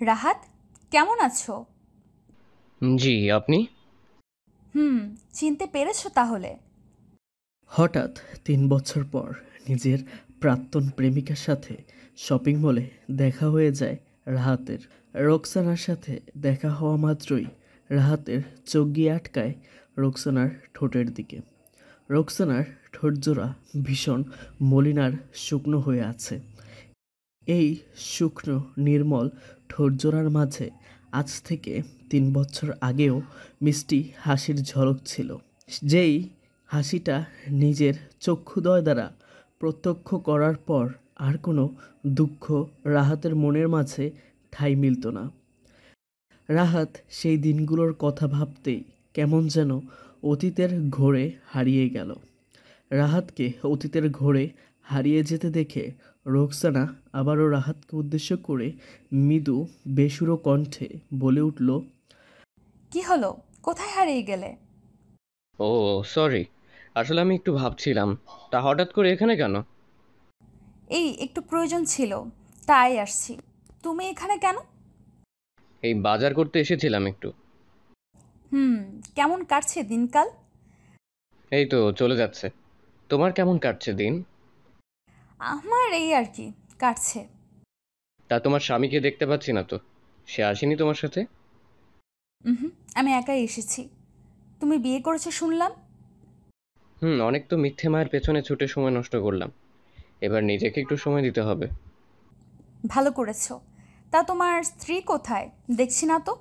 রাহাত, কেমন আছো? জি, আপনি? হুম, চিনতে পেরেছো তাহলে? হঠাৎ ৩ বছর পর নিজের প্রাক্তন প্রেমিকার সাথে শপিং মলে দেখা হয়ে যায় রাহাতের। রোকসানার সাথে দেখা হওয়া মাত্রই রাহাতের চোখ গিয়ে আটকায় রোকসানার ঠোঁটের দিকে। রোকসানার ঠোঁটজোড়া ভীষণ মলিন আর শুকনো হয়ে আছে। এই শুকনো নির্মল ঠোঁটজোড়ার মাঝে আজ থেকে ৩ বছর আগেও মিষ্টি হাসির ঝলক ছিল, যেই হাসিটা নিজের চক্ষুদ্বয় দ্বারা প্রত্যক্ষ করার পর আর কোনো দুঃখ রাহাতের মনের মাঝে ঠাঁই মিলত না। রাহাত সেই দিনগুলোর কথা ভাবতেই কেমন যেন অতীতের ঘোরে হারিয়ে গেল। রাহাতকে অতীতের ঘোরে হারিয়ে যেতে দেখে রোকসানা আবারও রাহাতকে উদ্দেশ্য করে মৃদু বেসুরো কণ্ঠে বলে উঠল, কি হলো? কোথায় হারিয়ে গেলে? ও, সরি। আসলে আমি একটু ভাবছিলাম, তা হঠাৎ করে এখানে কেন? এই একটু প্রয়োজন ছিল, তাই আসছি। তুমি এখানে কেন? এই বাজার করতে এসেছিলাম একটু। হুম, কেমন কাটছে দিনকাল? এই তো চলে যাচ্ছে। তোমার কেমন কাটছে দিন? আমার এই আর কি, কাটছে। তা তোমার স্বামীকে দেখতে পাচ্ছি না তো। সে আসেনি তোমার সাথে? হুম, আমি একাই এসেছি। তুমি বিয়ে করেছো শুনলাম। অনেক তো মিথ্যে মায়ের পেছনে ছুটে সময় নষ্ট করলাম। এবার নিজেকে একটু সময় দিতে হবে। ভালো করেছো। তা তোমার স্ত্রী কোথায়? দেখছি না তো।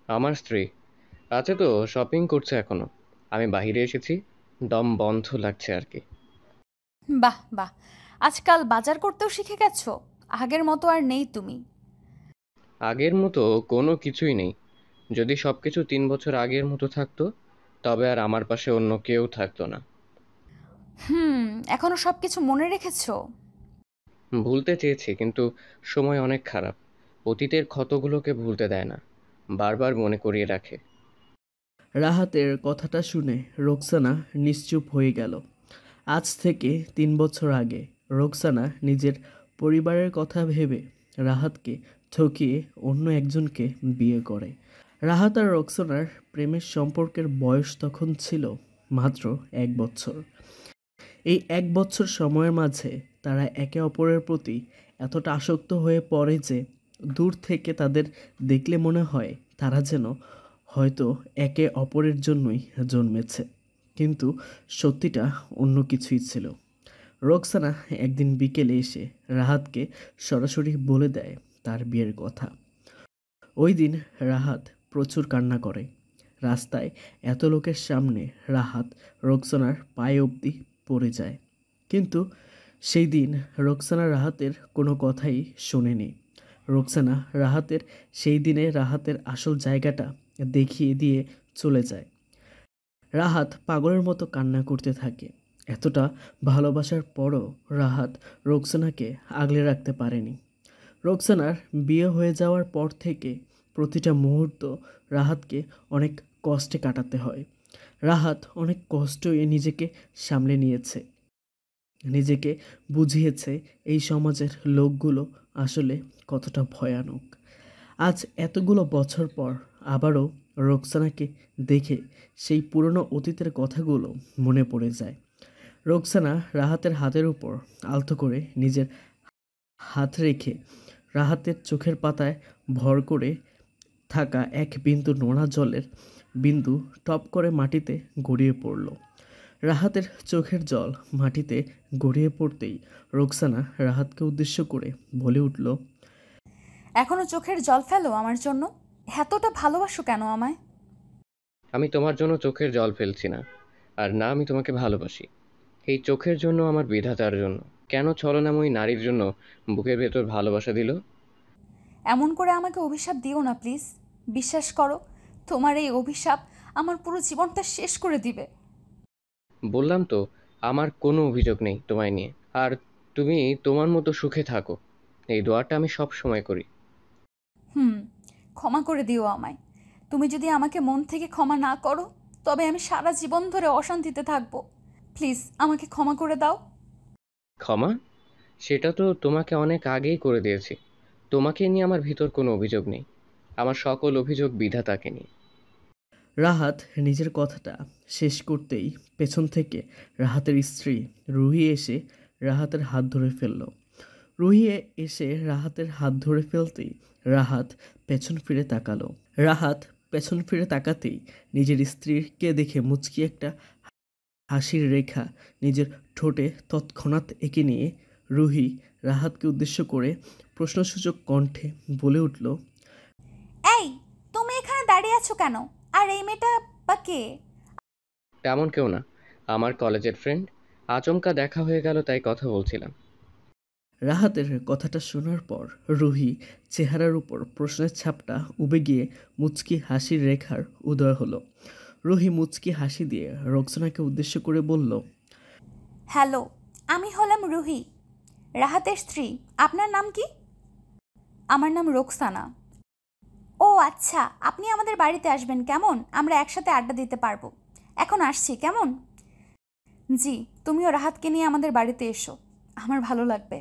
আমার স্ত্রী আছে তো, শপিং করছে এখনো। আমি বাইরে এসেছি, দম বন্ধ লাগছে আর কি। বাহ বাহ, আজকাল বাজার করতেও শিখে গেছো। আগের মতো আর নেই তুমি। আগের মতো কোনো কিছুই নেই। যদি সবকিছু ৩ বছর আগের মতো থাকতো, তবে আর আমার পাশে অন্য কেউ থাকতো না। হুম, এখনো সবকিছু মনে রেখেছো? ভুলতে চেয়েছি, কিন্তু সময় অনেক খারাপ। অতীতের ক্ষতগুলোকে ভুলতে দেয় না, বারবার মনে করিয়ে রাখে। রাহাতের কথাটা শুনে রোকসানা নিশ্চুপ হয়ে গেল। আজ থেকে ৩ বছর আগে রোকসানা নিজের পরিবারের কথা ভেবে রাহাতকে ঠকিয়ে অন্য একজনকে বিয়ে করে। রাহাত আর রোকসানার প্রেমের সম্পর্কের বয়স তখন ছিল মাত্র ১ বছর। এই ১ বছর সময়ের মাঝে তারা একে অপরের প্রতি এতটা আসক্ত হয়ে পড়ে যে দূর থেকে তাদের দেখলে মনে হয় তারা যেন হয়তো একে অপরের জন্যই জন্মেছে। কিন্তু সত্যিটা অন্য কিছুই ছিল। রোকসানা একদিন বিকেলে এসে রাহাতকে সরাসরি বলে দেয় তার বিয়ের কথা। ওই দিন রাহাত প্রচুর কান্না করে। রাস্তায় এত লোকের সামনে রাহাত রোকসানার পায়ে অবধি পড়ে যায়। কিন্তু সেই দিন রোকসানা রাহাতের কোনো কথাই শোনেনি। রোকসানা রাহাতের সেই দিনে রাহাতের আসল জায়গাটা দেখিয়ে দিয়ে চলে যায়। রাহাত পাগলের মতো কান্না করতে থাকে। এতটা ভালোবাসার পরও রাহাত রোকসানাকে আগলে রাখতে পারেনি। রোকসানার বিয়ে হয়ে যাওয়ার পর থেকে প্রতিটা মুহূর্ত রাহাতকে অনেক কষ্টে কাটাতে হয়। রাহাত অনেক কষ্টই নিজেকে সামলে নিয়েছে, নিজেকে বুঝিয়েছে এই সমাজের লোকগুলো আসলে কতটা ভয়ানক। আজ এতগুলো বছর পর আবারও রোকসানাকে দেখে সেই পুরনো অতীতের কথাগুলো মনে পড়ে যায়। রোকসানা রাহাতের হাতের উপর আলতো করে নিজের হাত রেখে রাহাতের চোখের পাতায় ভর করে থাকা এক বিন্দু নোনা জলের বিন্দু টপ করে মাটিতে গড়িয়ে পড়ল। রাহাতের চোখের জল মাটিতে গড়িয়ে পড়তেই রোকসানা রাহাতকে উদ্দেশ্য করে বলে উঠল, এখনো চোখের জল ফেলো আমার জন্য? এতটা ভালোবাসো কেন আমায়? আমি তোমার জন্য চোখের জল ফেলছি না, আর না আমি তোমাকে ভালোবাসি। এই চোখের জন্য আমার বিধাতার জন্য কেন ছলনাময়ী নারীর জন্য বুকের ভেতর ভালোবাসা দিল? এমন করে আমাকে অভিশাপ দিও না প্লিজ। বিশ্বাস করো, তোমার এই অভিশাপ আমার পুরো জীবনটা শেষ করে দিবে। বললাম তো, আমার কোনো অভিযোগ নেই তোমায় নিয়ে। আর তুমি তোমার মতো সুখে থাকো, এই দোয়াটা আমি সব সময় করি। হুম, ক্ষমা করে দিও আমায়। তুমি যদি আমাকে মন থেকে ক্ষমা না করো, তবে আমি সারা জীবন ধরে অশান্তিতে থাকবো। প্লিজ আমাকে ক্ষমা করে দাও। ক্ষমা? সেটা তো তোমাকে অনেক আগেই করে দিয়েছি। তোমাকে নিয়ে আমার ভিতর কোনো অভিযোগ নেই। আমার সকল অভিযোগ বিধাতাকে নিয়ে। রাহাত নিজের কথাটা শেষ করতেই পেছন থেকে রাহাতের স্ত্রী রুহি এসে রাহাতের হাত ধরে ফেলল। রুহি এসে রাহাতের হাত ধরে ফেলতেই রাহাত পেছন ফিরে তাকালো। রাহাত পেছন ফিরে তাকাতেই নিজের স্ত্রীকে দেখে মুচকি একটা হাসির রেখা নিজের ঠোঁটে তৎক্ষণাৎ এঁকে নিয়ে রুহি রাহাতকে উদ্দেশ্য করে প্রশ্নসূচক কণ্ঠে বলে উঠল, এই, তুমি এখানে দাঁড়িয়ে আছো কেন? আর এই মেয়েটা বা কে? তেমন কেউ না, আমার কলেজের ফ্রেন্ড। আচমকা দেখা হয়ে গেল তাই কথা বলছিলাম। রাহাতের কথাটা শোনার পর রুহি চেহারার উপর প্রশ্নের ছাপটা উবে গিয়ে মুচকি হাসির রেখার উদয় হলো। রুহি মুচকি হাসি দিয়ে রোকসানাকে উদ্দেশ্য করে বলল, হ্যালো, আমি হলাম রুহি, রাহাতের স্ত্রী। আপনার নাম কি? আমার নাম রোকসানা। ও আচ্ছা, আপনি আমাদের বাড়িতে আসবেন কেমন? আমরা একসাথে আড্ডা দিতে পারবো। এখন আসছি কেমন? জি, তুমিও রাহাতকে নিয়ে আমাদের বাড়িতে এসো, আমার ভালো লাগবে।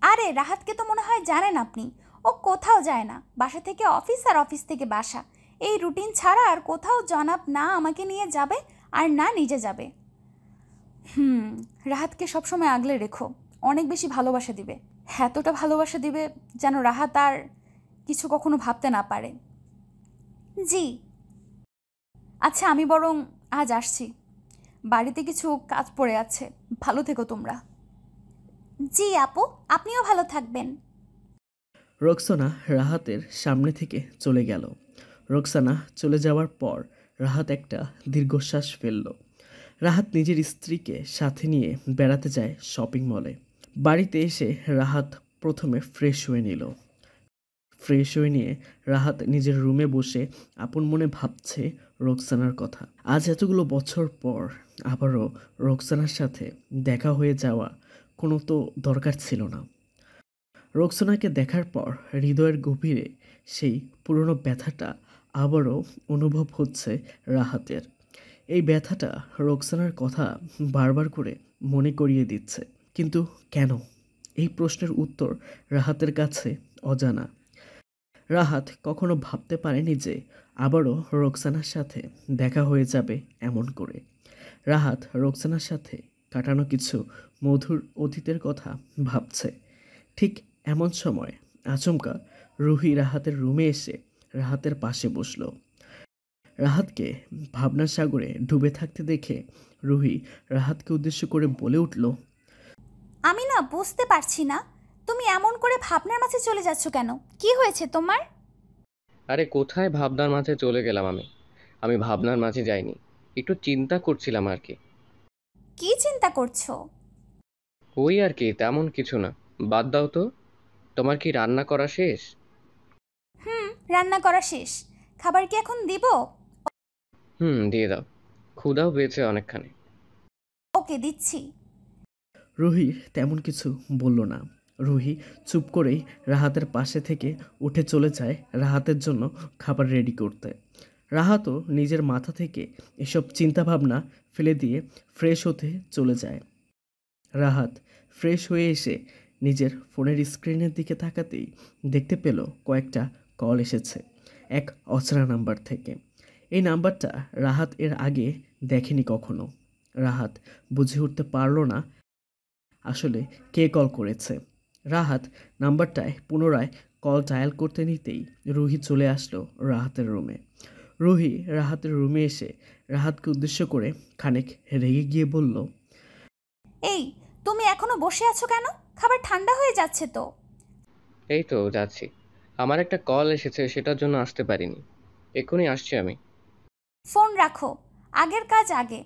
আরে রাহাতকে তো মনে হয় জানেন আপনি, ও কোথাও যায় না। বাসা থেকে অফিস আর অফিস থেকে বাসা, এই রুটিন ছাড়া আর কোথাও জনাব না আমাকে নিয়ে যাবে আর না নিজে যাবে। রাহাতকে সবসময় আগলে রেখো, অনেক বেশি ভালোবাসা দিবে। এতটা ভালোবাসা দিবে যেন রাহাত আর কিছু কখনো ভাবতে না পারে। জি। আচ্ছা, আমি বরং আজ আসছি, বাড়িতে কিছু কাজ পড়ে আছে। ভালো থেকো তোমরা। জি আপু, আপনিও ভালো থাকবেন। রোকসানা রাহাতের সামনে থেকে চলে গেল। রোকসানা চলে যাওয়ার পর রাহাত একটা দীর্ঘশ্বাস ফেলল। রাহাত নিজের স্ত্রীকে সাথে নিয়ে বেড়াতে যায় শপিং মলে। বাড়িতে এসে রাহাত প্রথমে ফ্রেশ হয়ে নিল। ফ্রেশ হয়ে নিয়ে রাহাত নিজের রুমে বসে আপন মনে ভাবছে রোকসানার কথা। আজ এতগুলো বছর পর আবারও রোকসানার সাথে দেখা হয়ে যাওয়া কোনো তো দরকার ছিল না। রোকসানাকে দেখার পর হৃদয়ের গভীরে সেই পুরনো ব্যথাটা আবারও অনুভব হচ্ছে রাহাতের। এই ব্যথাটা রোকসানার কথা বারবার করে মনে করিয়ে দিচ্ছে। কিন্তু কেন? এই প্রশ্নের উত্তর রাহাতের কাছে অজানা। রাহাত কখনো ভাবতে পারেনি যে আবারও রোকসানার সাথে দেখা হয়ে যাবে এমন করে। রাহাত রোকসানার সাথে কাটানো কিছু মধুর অতীতের কথা ভাবছে। ঠিক এমন সময় আচমকা রুহি রাহাতের রুমে এসে রাহাতের পাশে বসলো। রাহাতকে ভাবনার সাগরে ডুবে থাকতে দেখে রুহি রাহাতকে উদ্দেশ্য করে বলে উঠল, আমি না বুঝতে পারছি না, তুমি এমন করে ভাবনার মাঝে চলে যাচ্ছ কেন? কি হয়েছে তোমার? আরে কোথায় ভাবনার মাঝে চলে গেলাম আমি? আমি ভাবনার মাঝে যাইনি, একটু চিন্তা করছিলাম আর কি। কি চিন্তা করছো? ওই আর কি, তেমন কিছু না। বাদ দাও তো। তোমার কি রান্না করা শেষ? রান্না করা শেষ। খাবার কি এখন দিব? দিয়ে দাও, ক্ষুধাও পেয়েছে অনেকখানি। ওকে, দিচ্ছি। রুহি তেমন কিছু বলল না। রুহি চুপ করেই রাহাতের পাশে থেকে উঠে চলে যায় রাহাতের জন্য খাবার রেডি করতে। রাহাতও নিজের মাথা থেকে এসব চিন্তাভাবনা ফেলে দিয়ে ফ্রেশ হতে চলে যায়। রাহাত ফ্রেশ হয়ে এসে নিজের ফোনের স্ক্রিনের দিকে তাকাতেই দেখতে পেল কয়েকটা কল এসেছে এক অচেনা নাম্বার থেকে। এই নাম্বারটা রাহাত এর আগে দেখেনি কখনো। রাহাত বুঝে উঠতে পারল না আসলে কে কল করেছে। রাহাত নাম্বারটায় পুনরায় কল ডায়াল করতে নিতেই রুহি চলে আসলো রাহাতের রুমে। রুহি রাহাতের রুমে এসে রাহাতকে উদ্দেশ্য করে খানিক রেগে গিয়ে বলল, এই, তুমি এখনো বসে আছো কেন? খাবার ঠান্ডা হয়ে যাচ্ছে তো। এই তো যাচ্ছি, আমার একটা কল এসেছে, সেটার জন্য আসতে পারিনি। এক্ষুনি আসছি আমি। ফোন রাখো, আগের কাজ আগে,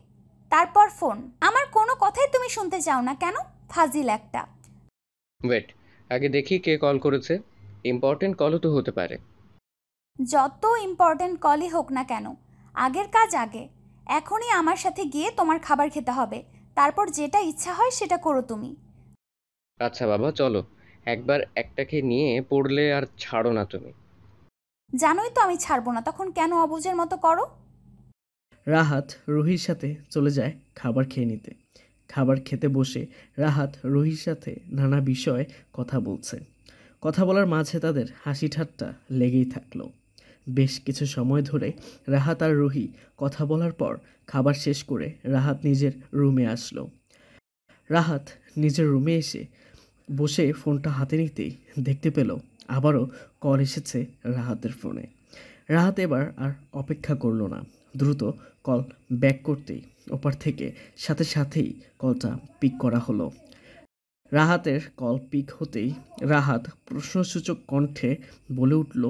তারপর ফোন। আমার কোনো কথাই তুমি শুনতে চাও না কেন? ফাজিল একটা। ওয়েট, আগে দেখি কে কল করেছে। ইম্পর্টেন্ট কলও তো হতে পারে। যত ইম্পর্ট্যান্ট কলই হোক না কেন, আগের কাজ আগে। এখনই আমার সাথে গিয়ে তোমার খাবার খেতে হবে, তারপর যেটা ইচ্ছা হয় সেটা করো তুমি। আচ্ছা বাবা, চলো। একবার একটাকে নিয়ে পড়লে আর ছাড়ো না তুমি। জানোই তো আমি ছাড়বো না, তখন কেন অবুঝের মতো করো? রাহাত রুহির সাথে চলে যায় খাবার খেয়ে নিতে। খাবার খেতে বসে রাহাত রুহির সাথে নানা বিষয়ে কথা বলছে। কথা বলার মাঝে তাদের হাসি ঠাট্টা লেগেই থাকলো। বেশ কিছু সময় ধরে রাহাত আর রুহি কথা বলার পর খাবার শেষ করে রাহাত নিজের রুমে আসলো। রাহাত নিজের রুমে এসে বসে ফোনটা হাতে নিতেই দেখতে পেল আবারও কল এসেছে রাহাতের ফোনে। রাহাত এবার আর অপেক্ষা করলো না, দ্রুত কল ব্যাক করতেই ওপার থেকে সাথে সাথেই কলটা পিক করা হলো। রাহাতের কল পিক হতেই রাহাত প্রশ্নসূচক কণ্ঠে বলে উঠল,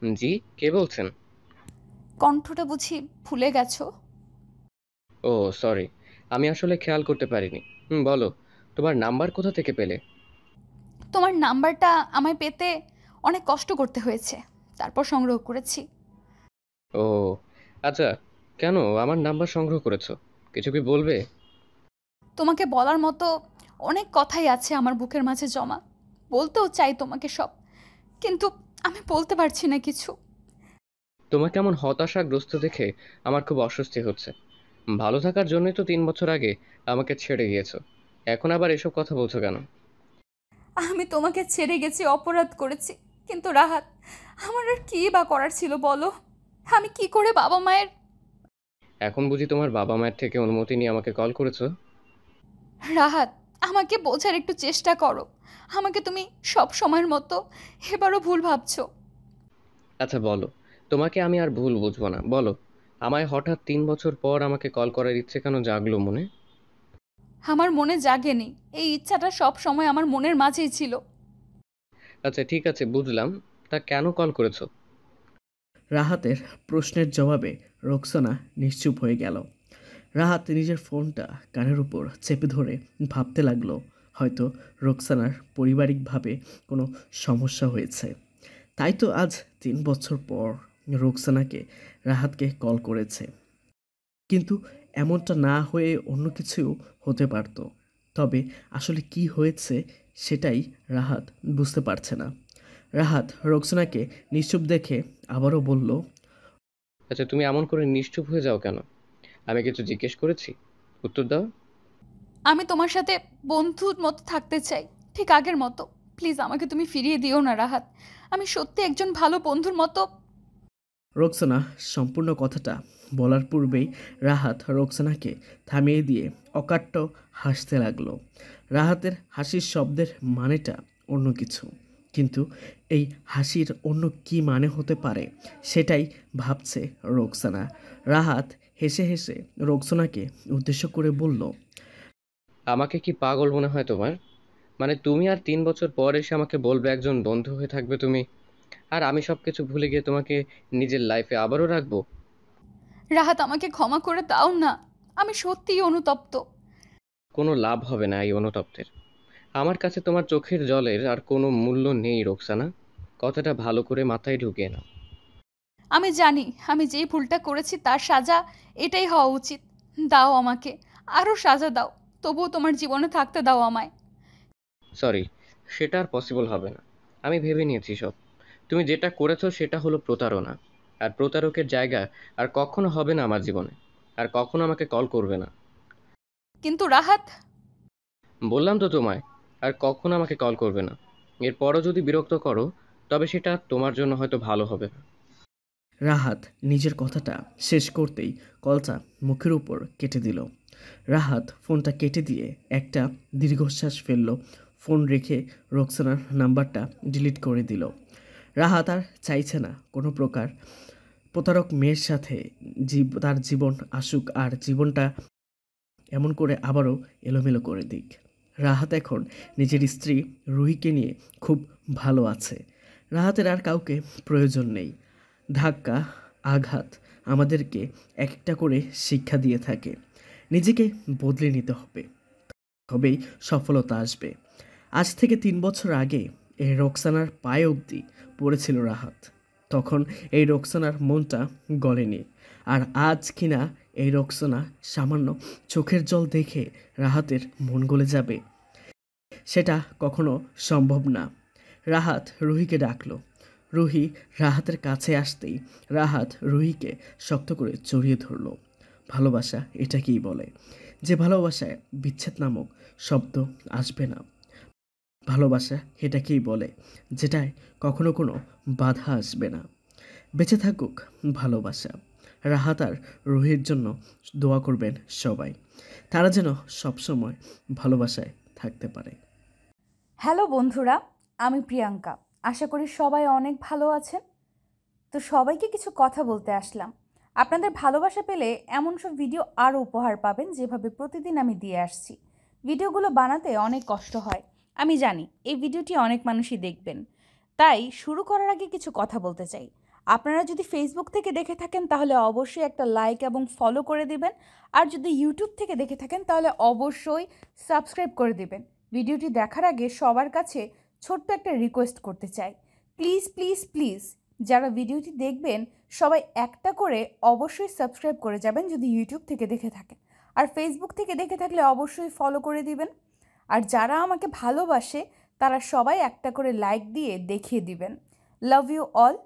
জি, কে বলছেন? কণ্ঠটা বুঝি ভুলে গেছো? ও সরি, আমি আসলে খেয়াল করতে পারিনি। বলো, তোমার নাম্বার কোথা থেকে পেলে? তোমার নাম্বারটা আমায় পেতে অনেক কষ্ট করতে হয়েছে, তারপর সংগ্রহ করেছি। ও আচ্ছা, কেন আমার নাম্বার সংগ্রহ করেছো? কিছু কি বলবে? তোমাকে বলার মতো অনেক কথাই আছে আমার বুকের মাঝে জমা, বলতেও চাই তোমাকে সব, কিন্তু আমি বলতে পারছি না কিছু। তোমাকে এমন হতাশাগ্রস্ত দেখে আমার খুব অস্বস্তি হচ্ছে। ভালো থাকার জন্যই তো 3 বছর আগে আমাকে ছেড়ে গিয়েছো, এখন আবার এসব কথা বলছো কেন? আমি তোমাকে ছেড়ে গেছি, অপরাধ করেছি, কিন্তু রাহাত, আমার আর কী বা করার ছিল বলো? আমি কি করে বাবা মায়ের... এখন বুঝি তোমার বাবা মায়ের থেকে অনুমতি নিয়ে আমাকে কল করেছো? রাহাত, আমাকে বোঝার একটু চেষ্টা করো। আমাকে তুমি সব সময়ের মতো এবারও ভুল ভাবছো। আচ্ছা বলো, তোমাকে আমি আর ভুল বুঝবো না, বলো। আমায় হঠাৎ 3 বছর পর আমাকে কল করার ইচ্ছে কেন জাগলো মনে? আমার মনে জাগেনি, এই ইচ্ছাটা সব সময় আমার মনের মাঝেই ছিল। আচ্ছা ঠিক আছে, বুঝলাম। তা কেন কল করেছো? রাহাতের প্রশ্নের জবাবে রোকসানা নিশ্চুপ হয়ে গেল। রাহাত নিজের ফোনটা কানের উপর চেপে ধরে ভাবতে লাগলো, হয়তো রোকসানার পারিবারিকভাবে কোনো সমস্যা হয়েছে। তাই তো আজ 3 বছর পর রোকসানাকে রাহাতকে কল করেছে। কিন্তু এমনটা না হয়ে অন্য কিছু হতে পারত। তবে আসলে কি হয়েছে সেটাই রাহাত বুঝতে পারছে না। রাহাত রোকসানাকে নিশ্চুপ দেখে আবারও বলল, আচ্ছা তুমি এমন করে নিশ্চুপ হয়ে যাও কেন? আমি কিছু জিজ্ঞেস করেছি? উত্তর দাও। আমি তোমার সাথে বন্ধুর মতো থাকতে চাই, ঠিক আগের মতো। প্লিজ আমাকে তুমি ফিরিয়ে দিও না রাহাত, আমি সত্যি একজন ভালো বন্ধুর মতো... রোকসানা সম্পূর্ণ কথাটা বলার পূর্বেই রাহাত রোকসানাকে থামিয়ে দিয়ে অকাট্য হাসতে লাগলো। রাহাতের হাসির শব্দের মানেটা অন্য কিছু, কিন্তু এই হাসির অন্য কি মানে হতে পারে সেটাই ভাবছে রোকসানা। রাহাত হেসে হেসে রোকসানাকে উদ্দেশ্য করে বলল, আমাকে কি পাগল মনে হয় তোমার? মানে তুমি আর 3 বছর পর এসে আমাকে বলবে একজন বন্ধু হয়ে থাকবে তুমি, আর আমি সবকিছু ভুলে গিয়ে তোমাকে নিজের লাইফে আবারও রাখবো? রাহাত, আমাকে ক্ষমা করে দাও না, আমি সত্যিই অনুতপ্ত। কোনো লাভ হবে না এই অনুতপ্তের। আমার কাছে তোমার চোখের জলের আর কোনো মূল্য নেই রোকসানা। কথাটা ভালো করে মাথায় ঢুকিয়ে নাও। আমি জানি আমি যেই ভুলটা করেছি তার সাজা এটাই হওয়া উচিত। দাও আমাকে আরও সাজা দাও, তবুও তোমার জীবনে থাকতে দাও আমায়। সরি, সেটা আর পসিবল হবে না। আমি ভেবে নিয়েছি সব। তুমি যেটা করেছো সেটা হলো প্রতারণা। আর প্রতারকের জায়গা আর কখনো হবে না আমার জীবনে। আর কখনো আমাকে কল করবে না। কিন্তু রাহাত... বললাম তো তোমায়, আর কখনো আমাকে কল করবে না। এরপরও যদি বিরক্ত করো, তবে সেটা তোমার জন্য হয়তো ভালো হবে না। রাহাত নিজের কথাটা শেষ করতেই কলটা মুখের উপর কেটে দিল। রাহাত ফোনটা কেটে দিয়ে একটা দীর্ঘশ্বাস ফেলল। ফোন রেখে রোকসানার নাম্বারটা ডিলিট করে দিল। রাহাত আর চাইছে না কোনো প্রকার প্রতারক মেয়ের সাথে তার জীবন আসুক, আর জীবনটা এমন করে আবারও এলোমেলো করে দিক। রাহাত এখন নিজের স্ত্রী রুহিকে নিয়ে খুব ভালো আছে। রাহাতের আর কাউকে প্রয়োজন নেই। ধাক্কা, আঘাত আমাদেরকে একটা করে শিক্ষা দিয়ে থাকে। নিজেকে বদলে নিতে হবে, তবেই সফলতা আসবে। আজ থেকে 3 বছর আগে এই রোকসানার পায়ে অবধি পড়েছিল রাহাত। তখন এই রোকসানার মনটা গলেনি। আর আজ কিনা এই রোকসানা সামান্য চোখের জল দেখে রাহাতের মন গলে যাবে, সেটা কখনো সম্ভব না। রাহাত রুহিকে ডাকলো। রুহি রাহাতের কাছে আসতেই রাহাত রুহিকে শক্ত করে জড়িয়ে ধরলো। ভালোবাসা এটাকেই বলে, যে ভালোবাসায় বিচ্ছেদ নামক শব্দ আসবে না। ভালোবাসা এটাকেই বলে, যেটায় কখনো কোনো বাধা আসবে না। বেঁচে থাকুক ভালোবাসা। রাহাত আর রুহির জন্য দোয়া করবেন সবাই, তারা যেন সবসময় ভালোবাসায় থাকতে পারে। হ্যালো বন্ধুরা, আমি প্রিয়াঙ্কা। আশা করি সবাই অনেক ভালো আছেন। তো সবাইকে কিছু কথা বলতে আসলাম। আপনাদের ভালোবাসা পেলে এমন সব ভিডিও আরও উপহার পাবেন, যেভাবে প্রতিদিন আমি দিয়ে আসছি। ভিডিওগুলো বানাতে অনেক কষ্ট হয়, আমি জানি। এই ভিডিওটি অনেক মানুষই দেখবেন, তাই শুরু করার আগে কিছু কথা বলতে চাই। আপনারা যদি ফেসবুক থেকে দেখে থাকেন তাহলে অবশ্যই একটা লাইক এবং ফলো করে দিবেন। আর যদি ইউটিউব থেকে দেখে থাকেন তাহলে অবশ্যই সাবস্ক্রাইব করে দিবেন। ভিডিওটি দেখার আগে সবার কাছে ছোট্ট একটা রিকোয়েস্ট করতে চাই, প্লিজ প্লিজ প্লিজ যারা ভিডিওটি দেখবেন সবাই একটা করে অবশ্যই সাবস্ক্রাইব করে যাবেন যদি ইউটিউব থেকে দেখে থাকেন। আর ফেসবুক থেকে দেখে থাকলে অবশ্যই ফলো করে দিবেন। আর যারা আমাকে ভালোবাসে তারা সবাই একটা করে লাইক দিয়ে দেখিয়ে দিবেন। Love you all.